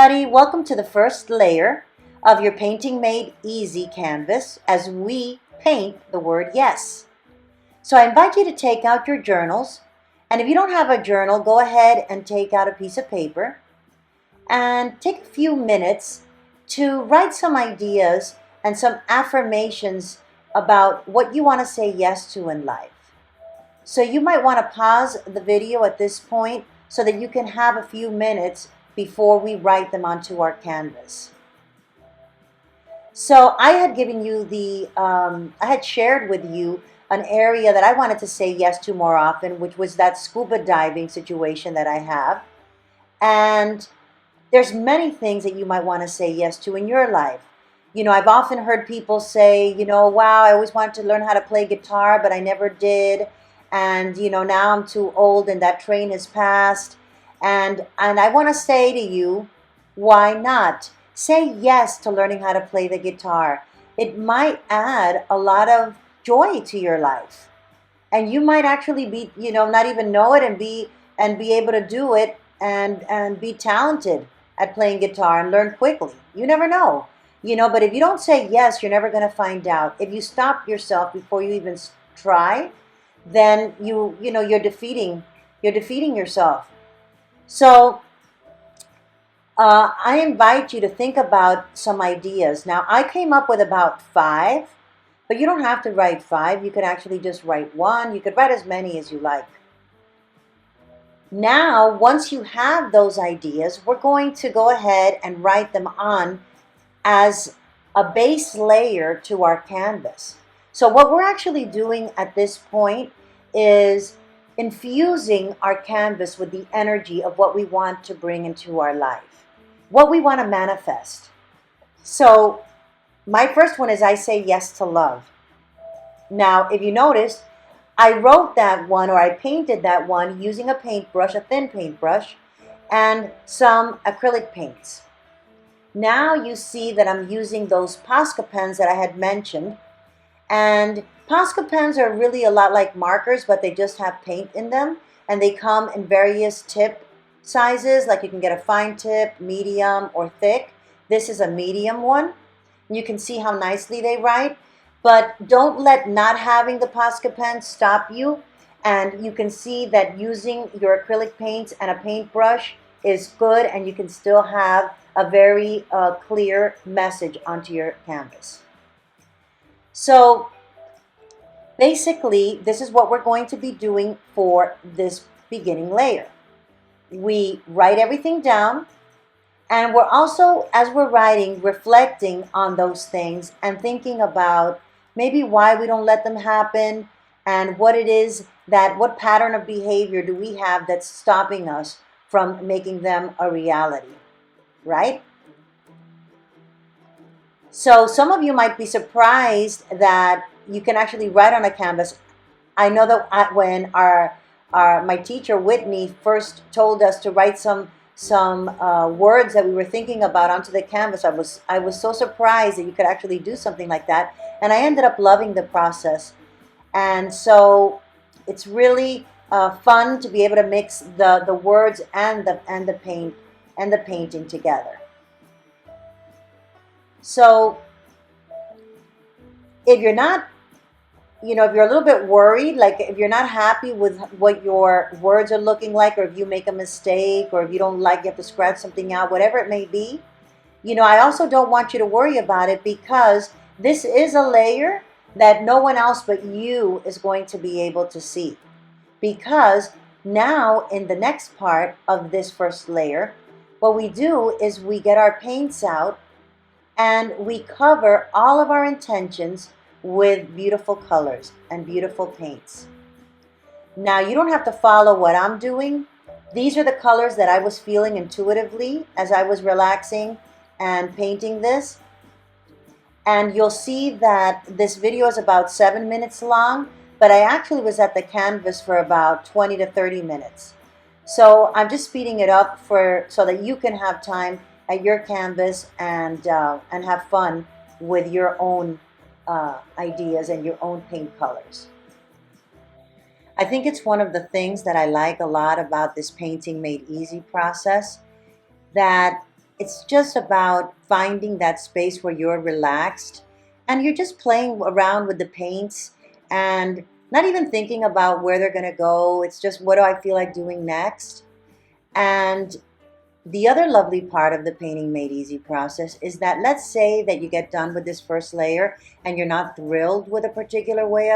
everybody, welcome to the first layer of your Painting Made Easy canvas as we paint the word yes. So I invite you to take out your journals, and if you don't have a journal, go ahead and take out a piece of paper and take a few minutes to write some ideas and some affirmations about what you want to say yes to in life. So you might want to pause the video at this point so that you can have a few minutes before we write them onto our canvas. So I had given you I had shared with you an area that I wanted to say yes to more often, which was that scuba diving situation that I have. And there's many things that you might want to say yes to in your life. You know, I've often heard people say, wow, I always wanted to learn how to play guitar, but I never did. And, now I'm too old and that train has passed. And I want to say to you, why not? Say yes to learning how to play the guitar. It might add a lot of joy to your life. And you might actually be, not even know it and be able to do it and be talented at playing guitar and learn quickly. You never know. But if you don't say yes, you're never going to find out. If you stop yourself before you even try, then you're defeating yourself. So I invite you to think about some ideas. Now, I came up with about 5, but you don't have to write 5. You could actually just write 1. You could write as many as you like. Now, once you have those ideas, we're going to go ahead and write them on as a base layer to our canvas. So what we're actually doing at this point is infusing our canvas with the energy of what we want to bring into our life, what we want to manifest. So my first one is I say yes to love. Now, if you notice, I wrote that one, or I painted that one using a paintbrush, a thin paintbrush, and some acrylic paints. Now you see that I'm using those Posca pens that I had mentioned. And Posca pens are really a lot like markers, but they just have paint in them. And they come in various tip sizes, like you can get a fine tip, medium, or thick. This is a medium one. You can see how nicely they write. But don't let not having the Posca pen stop you. And you can see that using your acrylic paints and a paintbrush is good, and you can still have a very clear message onto your canvas. So basically, this is what we're going to be doing for this beginning layer. We write everything down, and we're also, as we're writing, reflecting on those things and thinking about maybe why we don't let them happen and what it is what pattern of behavior do we have that's stopping us from making them a reality, right? So some of you might be surprised that you can actually write on a canvas. I know that when my teacher Whitney first told us to write some words that we were thinking about onto the canvas, I was so surprised that you could actually do something like that, and I ended up loving the process. And so it's really fun to be able to mix the words and the paint and the painting together. So if you're not, if you're a little bit worried, like if you're not happy with what your words are looking like, or if you make a mistake, or if you don't like, you have to scratch something out, whatever it may be, I also don't want you to worry about it, because this is a layer that no one else but you is going to be able to see. Because now in the next part of this first layer, what we do is we get our paints out and we cover all of our intentions with beautiful colors and beautiful paints. Now, you don't have to follow what I'm doing. These are the colors that I was feeling intuitively as I was relaxing and painting this. And you'll see that this video is about 7 minutes long, but I actually was at the canvas for about 20 to 30 minutes. So I'm just speeding it up so that you can have time at your canvas and have fun with your own ideas and your own paint colors. I think it's one of the things that I like a lot about this Painting Made Easy process, that It's just about finding that space where you're relaxed and you're just playing around with the paints and not even thinking about where they're going to go. It's just, what do I feel like doing next? And the other lovely part of the Painting Made Easy process is that, let's say that you get done with this first layer and you're not thrilled with a particular way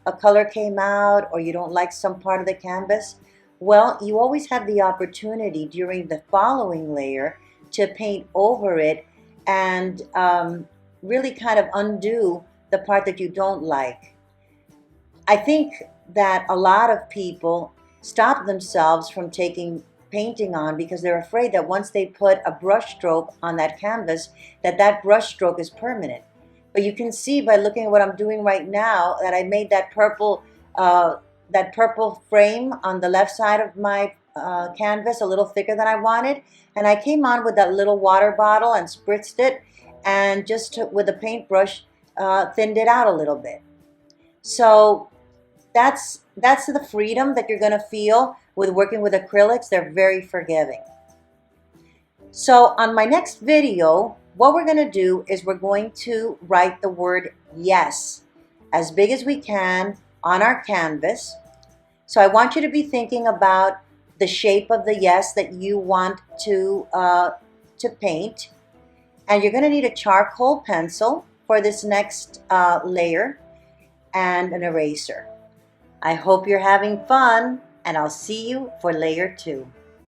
a color came out, or you don't like some part of the canvas. Well, you always have the opportunity during the following layer to paint over it and really kind of undo the part that you don't like. I think that a lot of people stop themselves from taking painting on because they're afraid that once they put a brush stroke on that canvas, that brush stroke is permanent. But you can see by looking at what I'm doing right now that I made that purple frame on the left side of my canvas a little thicker than I wanted, and I came on with that little water bottle and spritzed it, and just with a paintbrush thinned it out a little bit. So that's the freedom that you're going to feel with working with acrylics. They're very forgiving. So on my next video, what we're going to do is we're going to write the word yes as big as we can on our canvas. So I want you to be thinking about the shape of the yes that you want to paint. And you're going to need a charcoal pencil for this next layer and an eraser. I hope you're having fun, and I'll see you for layer 2.